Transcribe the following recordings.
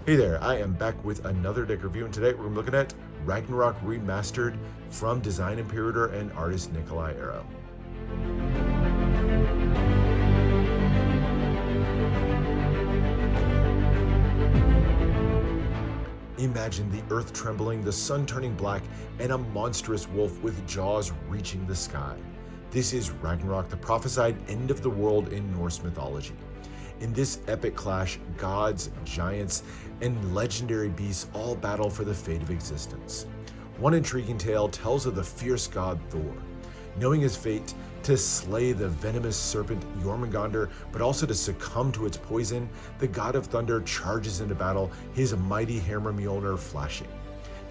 Hey there, I am back with another deck review, and today we're looking at Ragnarok Remastered from design Imperator and artist Nicolai Aaroe. Imagine the earth trembling, the sun turning black, and a monstrous wolf with jaws reaching the sky. This is Ragnarok, the prophesied end of the world in Norse mythology. In this epic clash, gods, giants, and legendary beasts all battle for the fate of existence. One intriguing tale tells of the fierce god Thor. Knowing his fate, to slay the venomous serpent Jormungandr, but also to succumb to its poison, the god of thunder charges into battle, his mighty hammer Mjolnir flashing.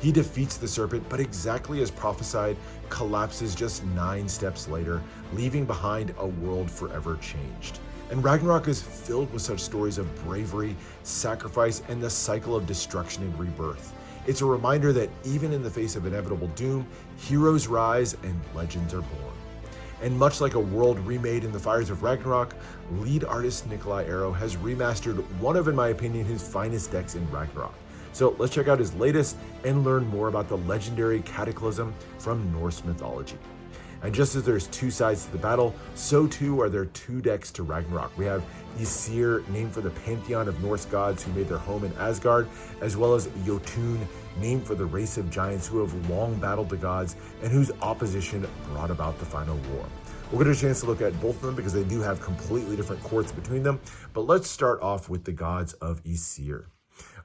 He defeats the serpent, but exactly as prophesied, collapses just 9 steps later, leaving behind a world forever changed. And Ragnarok is filled with such stories of bravery, sacrifice, and the cycle of destruction and rebirth. It's a reminder that even in the face of inevitable doom, heroes rise and legends are born. And much like a world remade in the fires of Ragnarok, lead artist Nicolai Aaroe has remastered one of, in my opinion, his finest decks in Ragnarok. So let's check out his latest and learn more about the legendary cataclysm from Norse mythology. And just as there's 2 sides to the battle, so too are there 2 decks to Ragnarok. We have Aesir, named for the pantheon of Norse gods who made their home in Asgard, as well as Jotun, named for the race of giants who have long battled the gods and whose opposition brought about the final war. We'll get a chance to look at both of them because they do have completely different courts between them, but let's start off with the gods of Aesir.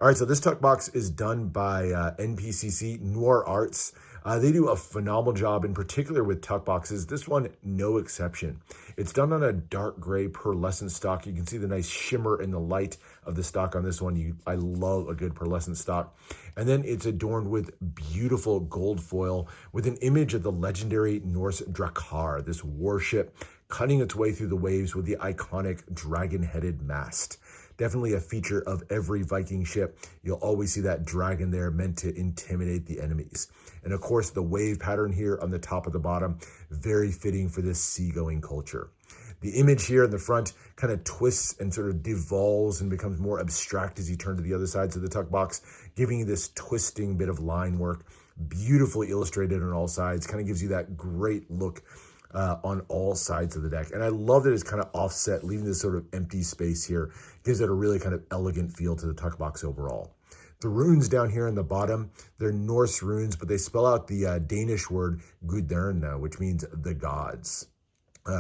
All right, so this tuck box is done by NPCC Noir Arts. They do a phenomenal job, in particular with tuck boxes. This one, no exception. It's done on a dark gray pearlescent stock. You can see the nice shimmer in the light of the stock on this one. I love a good pearlescent stock. And then it's adorned with beautiful gold foil with an image of the legendary Norse Dragor, this warship cutting its way through the waves with the iconic dragon-headed mast. Definitely a feature of every Viking ship. You'll always see that dragon there meant to intimidate the enemies. And of course, the wave pattern here on the top of the bottom, very fitting for this seagoing culture. The image here in the front kind of twists and sort of devolves and becomes more abstract as you turn to the other sides of the tuck box, giving you this twisting bit of line work, beautifully illustrated on all sides, kind of gives you that great look on all sides of the deck. And I love that it's kind of offset, leaving this sort of empty space here. Gives it a really kind of elegant feel to the tuck box overall. The runes down here in the bottom, they're Norse runes, but they spell out the Danish word Guderne, which means the gods.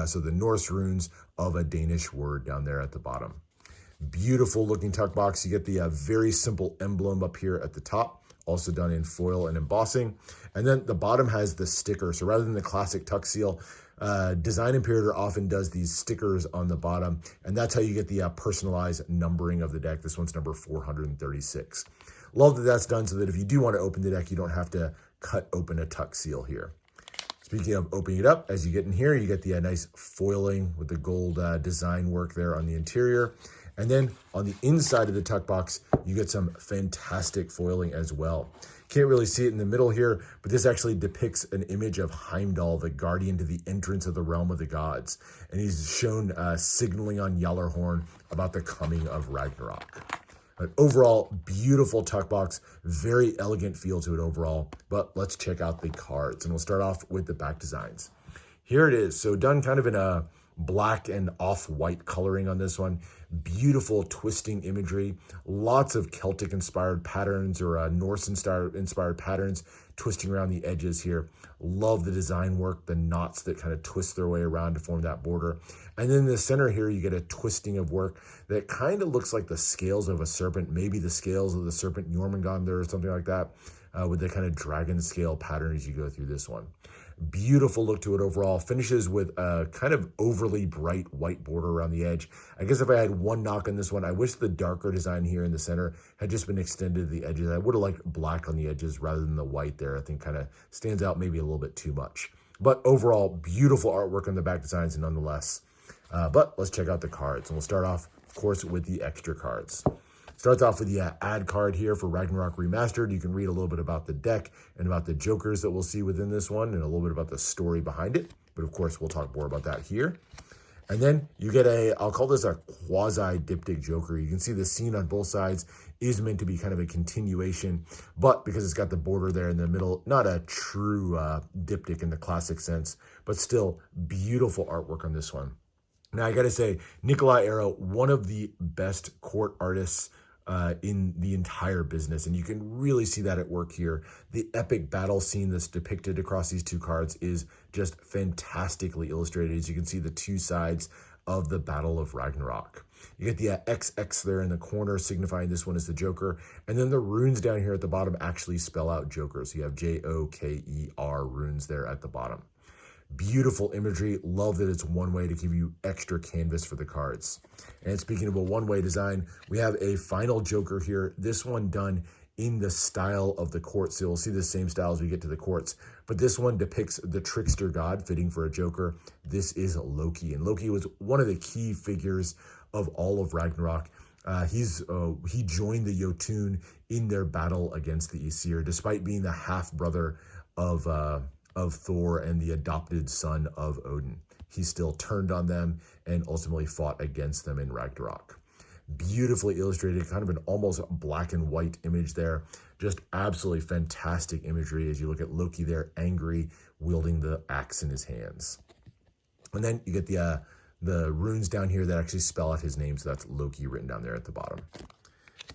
So the Norse runes of a Danish word down there at the bottom. Beautiful looking tuck box. You get the very simple emblem up here at the top, also done in foil and embossing. And then the bottom has the sticker. So rather than the classic tuck seal, Design Imperator often does these stickers on the bottom, and that's how you get the personalized numbering of the deck. This one's number 436. Love that that's done so that if you do want to open the deck, you don't have to cut open a tuck seal here. Speaking of opening it up, as you get in here, you get the nice foiling with the gold design work there on the interior. And then on the inside of the tuck box, you get some fantastic foiling as well. Can't really see it in the middle here, but this actually depicts an image of Heimdall, the guardian to the entrance of the realm of the gods. And he's shown signaling on Gjallarhorn about the coming of Ragnarok. But overall, beautiful tuck box, very elegant feel to it overall. But let's check out the cards, and we'll start off with the back designs. Here it is. So done kind of in a black and off-white coloring on this one. Beautiful twisting imagery, lots of Celtic inspired patterns or Norse inspired patterns twisting around the edges here. Love the design work, the knots that kind of twist their way around to form that border. And then in the center here, you get a twisting of work that kind of looks like the scales of a serpent, maybe the scales of the serpent Jormungandr or something like that, with the kind of dragon scale pattern as you go through this one. Beautiful look to it overall. Finishes with a kind of overly bright white border around the edge. I guess if I had one knock on this one, I wish the darker design here in the center had just been extended to the edges. I would have liked black on the edges rather than the white there. I think kind of stands out maybe a little bit too much. But overall, beautiful artwork on the back designs nonetheless. But let's check out the cards. And we'll start off, of course, with the extra cards. Starts off with the ad card here for Ragnarok Remastered. You can read a little bit about the deck and about the jokers that we'll see within this one and a little bit about the story behind it. But of course, we'll talk more about that here. And then you get I'll call this a quasi-diptych Joker. You can see the scene on both sides is meant to be kind of a continuation, but because it's got the border there in the middle, not a true diptych in the classic sense, but still beautiful artwork on this one. Now, I got to say, Nicolai Aaroe, one of the best court artists in the entire business, and you can really see that at work here. The epic battle scene that's depicted across these two cards is just fantastically illustrated. As you can see, the two sides of the Battle of Ragnarok. You get the XX there in the corner, signifying this one is the Joker, and then the runes down here at the bottom actually spell out Joker. So you have Joker runes there at the bottom. Beautiful imagery. Love that it's one way to give you extra canvas for the cards. And speaking of a one-way design, we have a final Joker here. This one done in the style of the courts. So you'll see the same style as we get to the courts, but this one depicts the trickster god, fitting for a Joker. This is Loki, and Loki was one of the key figures of all of Ragnarok. He joined the Jotun in their battle against the Aesir, despite being the half-brother of Thor and the adopted son of Odin. He still turned on them and ultimately fought against them in Ragnarok. Beautifully illustrated, kind of an almost black and white image there. Just absolutely fantastic imagery as you look at Loki there, angry, wielding the axe in his hands. And then you get the runes down here that actually spell out his name, so that's Loki written down there at the bottom.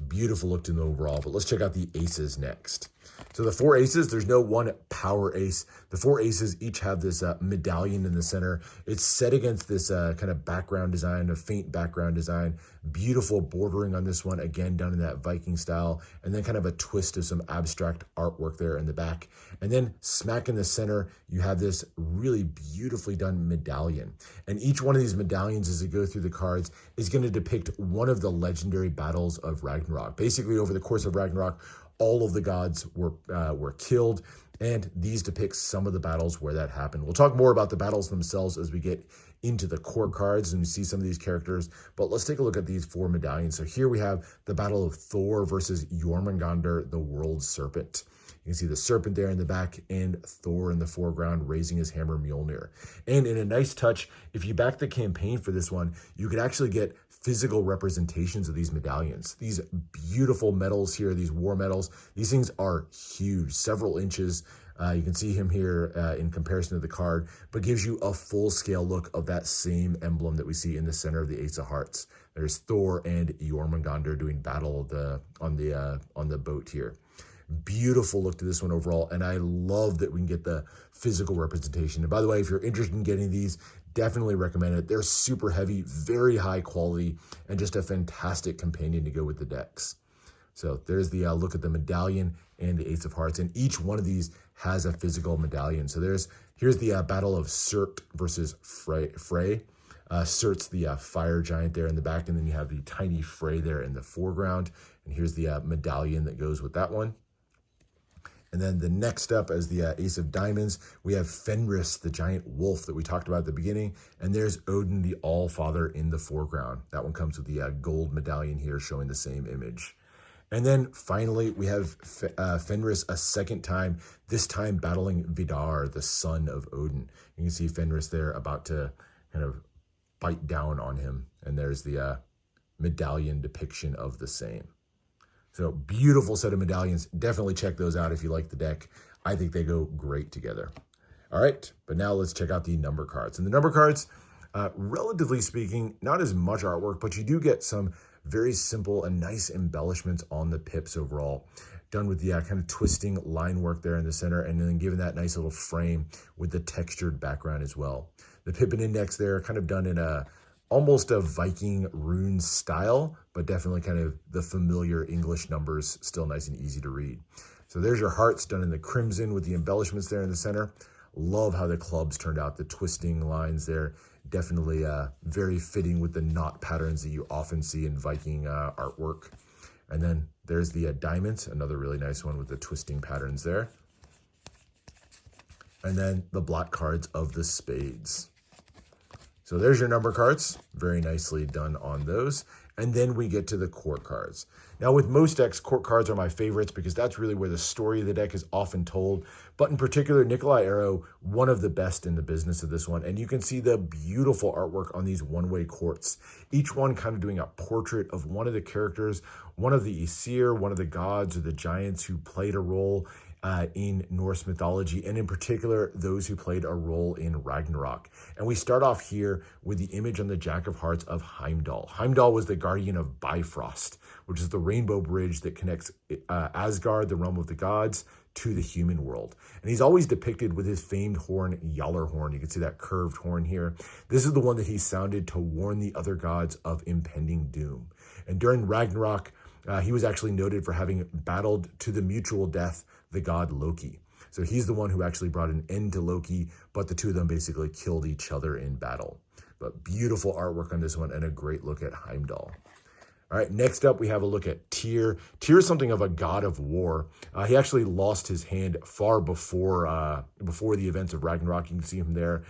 Beautiful look to the overall, but let's check out the aces next. So the four aces, there's no one power ace. The four aces each have this medallion in the center. It's set against this kind of background design, a faint background design. Beautiful bordering on this one, again, done in that Viking style. And then kind of a twist of some abstract artwork there in the back. And then smack in the center, you have this really beautifully done medallion. And each one of these medallions, as they go through the cards, is going to depict one of the legendary battles of Ragnarok. Basically, over the course of Ragnarok, all of the gods were killed, and these depict some of the battles where that happened. We'll talk more about the battles themselves as we get into the core cards and we see some of these characters, but let's take a look at these four medallions. So here we have the battle of Thor versus Jormungandr, the world serpent. You can see the serpent there in the back and Thor in the foreground raising his hammer Mjolnir. And in a nice touch, if you back the campaign for this one, you could actually get physical representations of these medallions. These beautiful medals here, these war medals, these things are huge, several inches. You can see him here in comparison to the card, but gives you a full-scale look of that same emblem that we see in the center of the Ace of Hearts. There's Thor and Jormungandr doing battle on the boat here. Beautiful look to this one overall, and I love that we can get the physical representation. And by the way, if you're interested in getting these, definitely recommend it. They're super heavy, very high quality, and just a fantastic companion to go with the decks. So there's the look at the medallion and the Ace of Hearts, and each one of these has a physical medallion. So here's the battle of Surt versus Frey. Surt's the fire giant there in the back, and then you have the tiny Frey there in the foreground. And here's the medallion that goes with that one. And then the next up as the Ace of Diamonds, we have Fenris, the giant wolf that we talked about at the beginning. And there's Odin, the All-Father, in the foreground. That one comes with the gold medallion here showing the same image. And then finally, we have Fenris a second time, this time battling Vidar, the son of Odin. You can see Fenris there about to kind of bite down on him. And there's the medallion depiction of the same. So beautiful set of medallions. Definitely check those out if you like the deck. I think they go great together. All right, but now let's check out the number cards. And the number cards, relatively speaking, not as much artwork, but you do get some very simple and nice embellishments on the pips overall, done with the kind of twisting line work there in the center, and then given that nice little frame with the textured background as well. The pip and index there kind of done in almost a Viking rune style, but definitely kind of the familiar English numbers, still nice and easy to read. So there's your hearts done in the crimson with the embellishments there in the center. Love how the clubs turned out, the twisting lines there. Definitely very fitting with the knot patterns that you often see in Viking artwork. And then there's the diamonds, another really nice one with the twisting patterns there. And then the black cards of the spades. So there's your number cards. Very nicely done on those. And then we get to the court cards. Now with most decks, court cards are my favorites because that's really where the story of the deck is often told. But in particular, Nicolai Aaroe, one of the best in the business of this one. And you can see the beautiful artwork on these one-way courts. Each one kind of doing a portrait of one of the characters, one of the Aesir, one of the gods or the giants who played a role in Norse mythology, and in particular, those who played a role in Ragnarok. And we start off here with the image on the Jack of Hearts of Heimdall. Heimdall was the guardian of Bifrost, which is the rainbow bridge that connects Asgard, the realm of the gods, to the human world. And he's always depicted with his famed horn, Gjallarhorn. You can see that curved horn here. This is the one that he sounded to warn the other gods of impending doom. And during Ragnarok, he was actually noted for having battled to the mutual death the god Loki. So he's the one who actually brought an end to Loki, but the two of them basically killed each other in battle. But beautiful artwork on this one and a great look at Heimdall. All right, next up we have a look at Tyr. Tyr is something of a god of war. He actually lost his hand far before the events of Ragnarok. You can see him there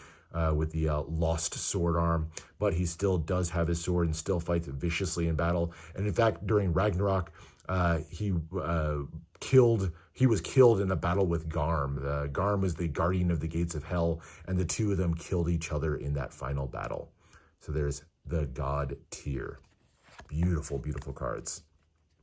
with the lost sword arm, but he still does have his sword and still fights viciously in battle. And in fact, during Ragnarok, he was killed in a battle with Garm. Garm was the guardian of the gates of hell, and the two of them killed each other in that final battle. So there's the god Tyr. Beautiful, beautiful cards.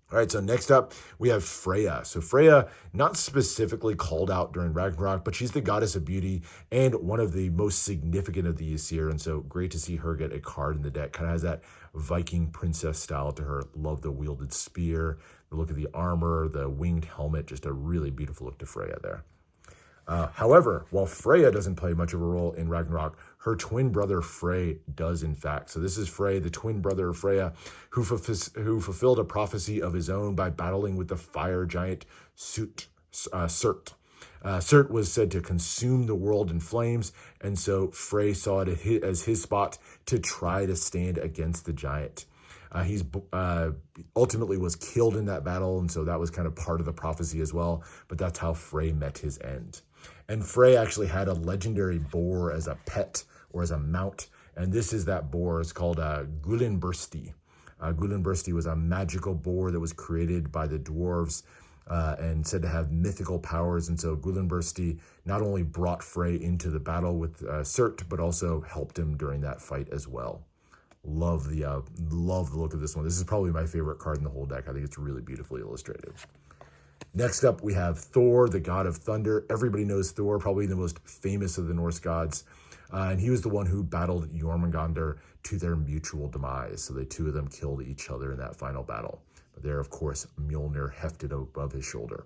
All right, so next up, we have Freya. So Freya, not specifically called out during Ragnarok, but she's the goddess of beauty and one of the most significant of the Aesir, and so great to see her get a card in the deck. Kind of has that Viking princess style to her. Love the wielded spear, the look of the armor, the winged helmet, just a really beautiful look to Freya there. However, while Freya doesn't play much of a role in Ragnarok, her twin brother Frey does in fact. So this is Frey, the twin brother of Freya, who fulfilled a prophecy of his own by battling with the fire giant Surt. Surt was said to consume the world in flames, and so Frey saw it as his spot to try to stand against the giant. He's ultimately was killed in that battle, and so that was kind of part of the prophecy as well, but that's how Frey met his end. And Frey actually had a legendary boar as a pet or as a mount, and this is that boar. It's called Gullinbursti. Gullinbursti was a magical boar that was created by the dwarves and said to have mythical powers, and so Gullinbursti not only brought Frey into the battle with Surt, but also helped him during that fight as well. Love the look of this one. This is probably my favorite card in the whole deck. I think it's really beautifully illustrated. Next up, we have Thor, the god of thunder. Everybody knows Thor, probably the most famous of the Norse gods. And he was the one who battled Jormungandr to their mutual demise. So the two of them killed each other in that final battle. But there, of course, Mjolnir hefted above his shoulder.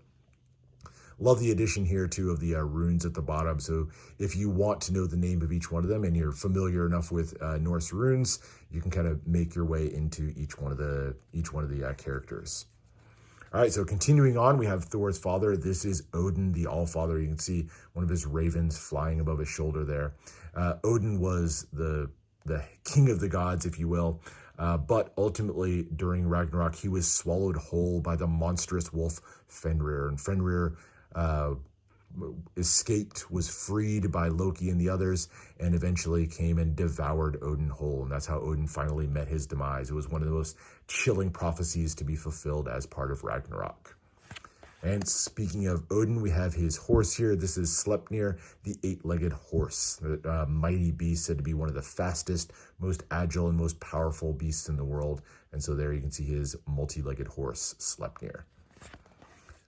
Love the addition here, too, of the runes at the bottom. So if you want to know the name of each one of them and you're familiar enough with Norse runes, you can kind of make your way into each one of the characters. All right, so continuing on, we have Thor's father. This is Odin, the Allfather. You can see one of his ravens flying above his shoulder there. Odin was the king of the gods, if you will, but ultimately during Ragnarok, he was swallowed whole by the monstrous wolf Fenrir. And Fenrir escaped, was freed by Loki and the others, and eventually came and devoured Odin whole. And that's how Odin finally met his demise. It was one of the most chilling prophecies to be fulfilled as part of Ragnarok. And speaking of Odin, we have his horse here. This is Sleipnir, the eight-legged horse. The mighty beast, said to be one of the fastest, most agile, and most powerful beasts in the world. And so there you can see his multi-legged horse, Sleipnir.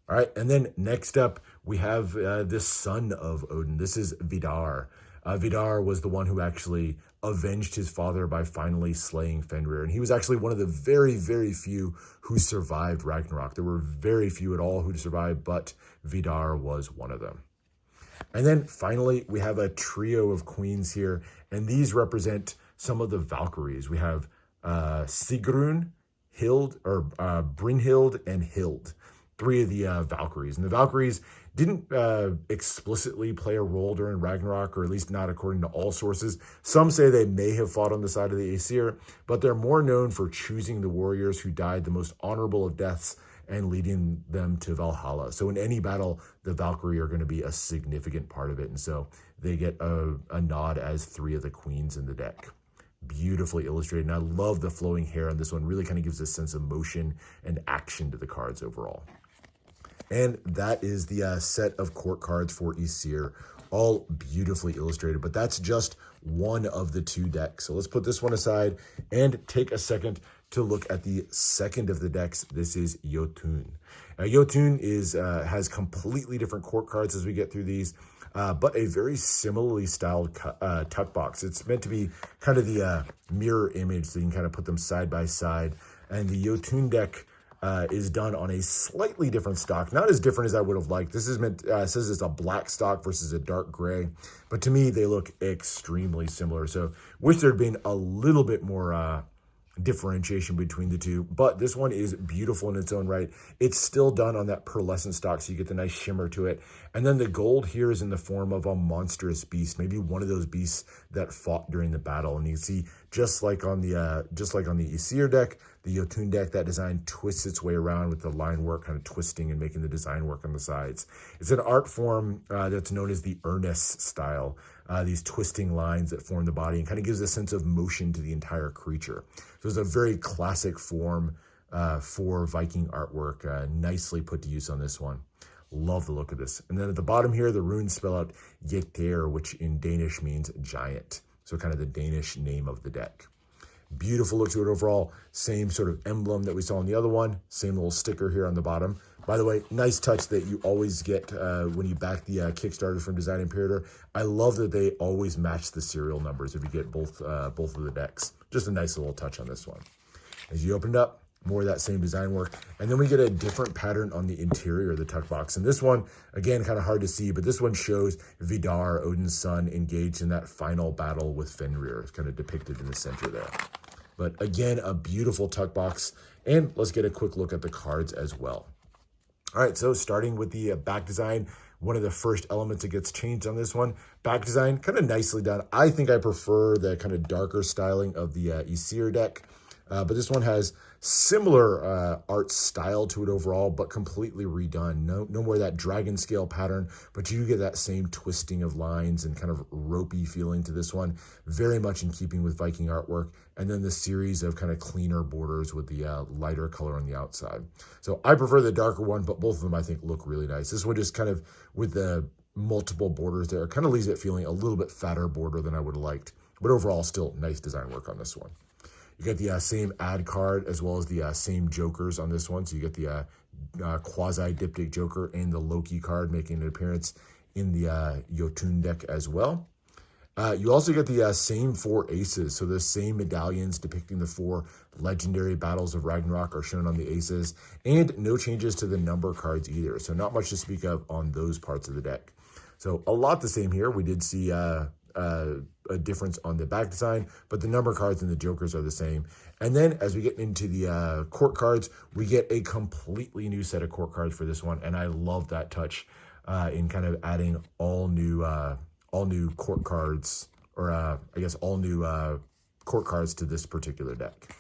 All right, and then next up, we have the son of Odin. This is Vidar. Vidar was the one who actually avenged his father by finally slaying Fenrir. And he was actually one of the very, very few who survived Ragnarok. There were very few at all who survived, but Vidar was one of them. And then finally, we have a trio of queens here, and these represent some of the Valkyries. We have Sigrun, Brynhild, and Hild. Three of the Valkyries. And the Valkyries didn't explicitly play a role during Ragnarok, or at least not according to all sources. Some say they may have fought on the side of the Aesir, but they're more known for choosing the warriors who died the most honorable of deaths and leading them to Valhalla. So in any battle, the Valkyrie are going to be a significant part of it. And so they get a nod as three of the queens in the deck. Beautifully illustrated, and I love the flowing hair on this one. Really kind of gives a sense of motion and action to the cards overall. And that is the set of court cards for Aesir, all beautifully illustrated, but that's just one of the 2 decks. So let's put this one aside and take a second to look at the second of the decks. This is Jotun. Now, Jotun has completely different court cards as we get through these, but a very similarly styled tuck box. It's meant to be kind of the mirror image, so you can kind of put them side by side. And the Jotun deck is done on a slightly different stock, not as different as I would have liked. This is meant says it's a black stock versus a dark gray, but to me they look extremely similar. So wish there'd been a little bit more differentiation between the two, but this one is beautiful in its own right. It's still done on that pearlescent stock, so you get the nice shimmer to it. And then the gold here is in the form of a monstrous beast, maybe one of those beasts that fought during the battle. And you can see, just like on the Aesir deck, the Jotun deck, that design twists its way around with the line work kind of twisting and making the design work on the sides. It's an art form that's known as the Ernest style, these twisting lines that form the body, and kind of gives a sense of motion to the entire creature. So it's a very classic form for Viking artwork, nicely put to use on this one. Love the look of this. And then at the bottom here, the runes spell out Jekter, which in Danish means giant. So kind of the Danish name of the deck. Beautiful look to it overall. Same sort of emblem that we saw on the other one. Same little sticker here on the bottom. By the way, nice touch that you always get when you back the Kickstarter from Design Imperator. I love that they always match the serial numbers if you get both of the decks. Just a nice little touch on this one. As you open it up, more of that same design work. And then we get a different pattern on the interior of the tuck box. And this one, again, kind of hard to see, but this one shows Vidar, Odin's son, engaged in that final battle with Fenrir. It's kind of depicted in the center there. But again, a beautiful tuck box. And let's get a quick look at the cards as well. All right, so starting with the back design, one of the first elements that gets changed on this one. Back design, kind of nicely done. I think I prefer the kind of darker styling of the Aesir deck. But this one has similar art style to it overall, but completely redone. No more of that dragon scale pattern, but you get that same twisting of lines and kind of ropey feeling to this one. Very much in keeping with Viking artwork. And then the series of kind of cleaner borders with the lighter color on the outside. So I prefer the darker one, but both of them I think look really nice. This one just kind of with the multiple borders there, kind of leaves it feeling a little bit fatter border than I would have liked. But overall, still nice design work on this one. You get the same ad card as well as the same jokers on this one. So you get the quasi-diptych joker and the Loki card making an appearance in the Jotun deck as well. You also get the same 4 aces. So the same medallions depicting the 4 legendary battles of Ragnarok are shown on the aces. And no changes to the number cards either. So not much to speak of on those parts of the deck. So a lot the same here. We did see a difference on the back design, but the number cards and the jokers are the same. And then as we get into the court cards, we get a completely new set of court cards for this one, and I love that touch in kind of adding all new court cards, or I guess all new court cards to this particular deck.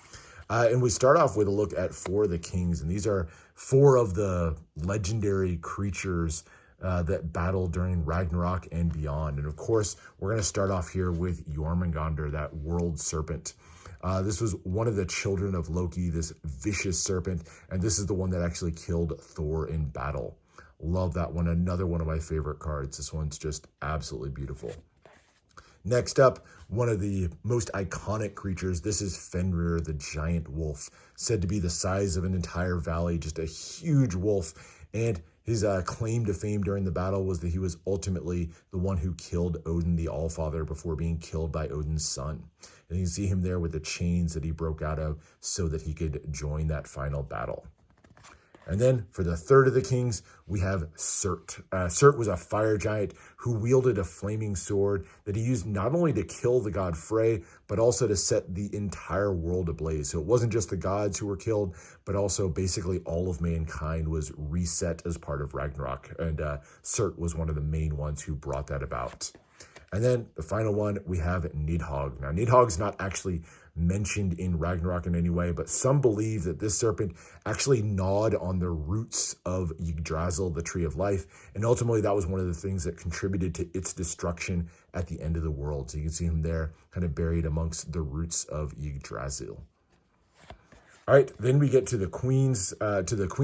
And we start off with a look at 4 of the kings, and these are 4 of the legendary creatures that battle during Ragnarok and beyond. And of course, we're going to start off here with Jormungandr, that world serpent. This was one of the children of Loki, this vicious serpent, and this is the one that actually killed Thor in battle. Love that one. Another one of my favorite cards. This one's just absolutely beautiful. Next up, one of the most iconic creatures. This is Fenrir, the giant wolf, said to be the size of an entire valley, just a huge wolf. And his claim to fame during the battle was that he was ultimately the one who killed Odin, the Allfather, before being killed by Odin's son. And you can see him there with the chains that he broke out of so that he could join that final battle. And then for the third of the kings, we have Surt. Surt was a fire giant who wielded a flaming sword that he used not only to kill the god Frey, but also to set the entire world ablaze. So it wasn't just the gods who were killed, but also basically all of mankind was reset as part of Ragnarok. And Surt was one of the main ones who brought that about. And then the final one, we have Nidhogg. Now, Nidhogg's not actually mentioned in Ragnarok in any way, but some believe that this serpent actually gnawed on the roots of Yggdrasil, the Tree of Life, and ultimately that was one of the things that contributed to its destruction at the end of the world. So you can see him there kind of buried amongst the roots of Yggdrasil. All right, then we get to the Queen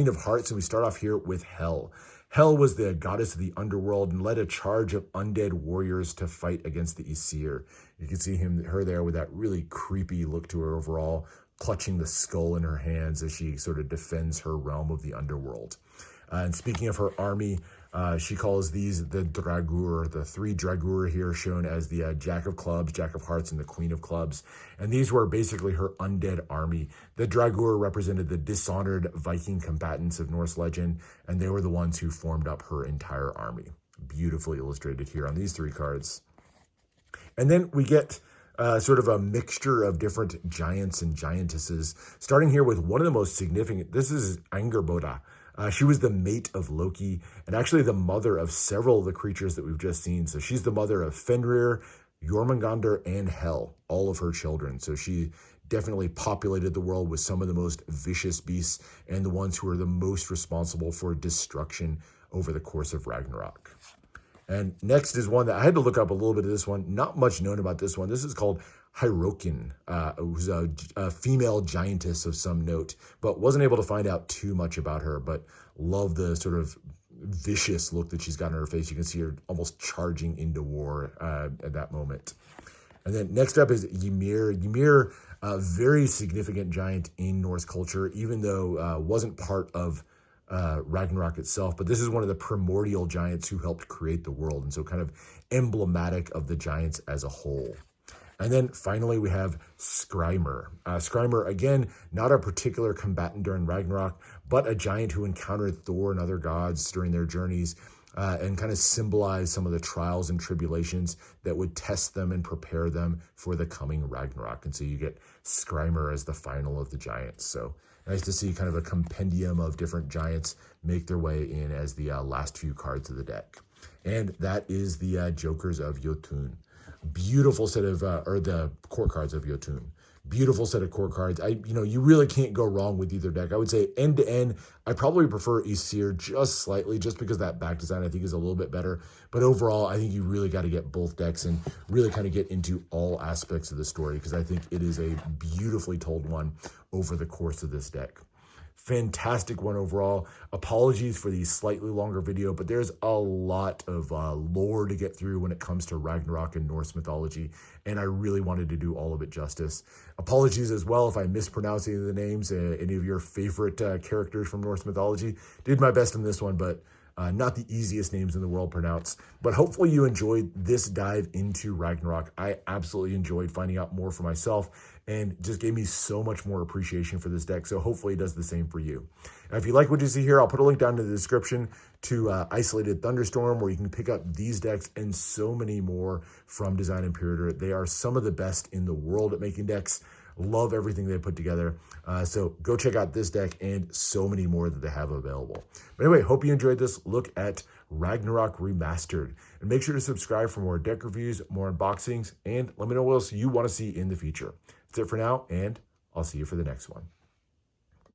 of Hearts, and we start off here with Hel. Hel was the goddess of the underworld and led a charge of undead warriors to fight against the Aesir. You can see her there with that really creepy look to her overall, clutching the skull in her hands as she sort of defends her realm of the underworld. And speaking of her army, she calls these the Dragor, the 3 Dragor here shown as the Jack of Clubs, Jack of Hearts, and the Queen of Clubs. And these were basically her undead army. The Dragor represented the dishonored Viking combatants of Norse legend, and they were the ones who formed up her entire army. Beautifully illustrated here on these 3 cards. And then we get sort of a mixture of different giants and giantesses, starting here with one of the most significant. This is Angerboda. She was the mate of Loki and actually the mother of several of the creatures that we've just seen. So she's the mother of Fenrir, Jormungandr, and Hel, all of her children. So she definitely populated the world with some of the most vicious beasts and the ones who are the most responsible for destruction over the course of Ragnarok. And next is one that I had to look up a little bit of this one. Not much known about this one. This is called Hokin, who's a female giantess of some note, but wasn't able to find out too much about her, but love the sort of vicious look that she's got on her face. You can see her almost charging into war at that moment. And then next up is Ymir. Ymir, a very significant giant in Norse culture, even though wasn't part of Ragnarok itself, but this is one of the primordial giants who helped create the world, and so kind of emblematic of the giants as a whole. And then finally, we have Skrymer. Skrymer, again, not a particular combatant during Ragnarok, but a giant who encountered Thor and other gods during their journeys and kind of symbolized some of the trials and tribulations that would test them and prepare them for the coming Ragnarok. And so you get Skrymer as the final of the giants. So nice to see kind of a compendium of different giants make their way in as the last few cards of the deck. And that is the Jokers of Jotun. Beautiful set of, or the court cards of Jotun. Beautiful set of court cards. You really can't go wrong with either deck. I would say end to end, I probably prefer Aesir just slightly, just because that back design I think is a little bit better. But overall, I think you really got to get both decks and really kind of get into all aspects of the story, because I think it is a beautifully told one over the course of this deck. Fantastic one overall. Apologies for the slightly longer video, but there's a lot of lore to get through when it comes to Ragnarok and Norse mythology, and I really wanted to do all of it justice. Apologies as well if I mispronounce any of the names, any of your favorite characters from Norse mythology. Did my best in this one, but not the easiest names in the world to pronounce. But hopefully you enjoyed this dive into Ragnarok. I absolutely enjoyed finding out more for myself, and just gave me so much more appreciation for this deck. So hopefully it does the same for you. Now, if you like what you see here, I'll put a link down in the description to Isolated Thunderstorm, where you can pick up these decks and so many more from Design Imperator. They are some of the best in the world at making decks. Love everything they put together. So go check out this deck and so many more that they have available. But anyway, hope you enjoyed this look at Ragnarok Remastered. And make sure to subscribe for more deck reviews, more unboxings, and let me know what else you want to see in the future. That's it for now, and I'll see you for the next one.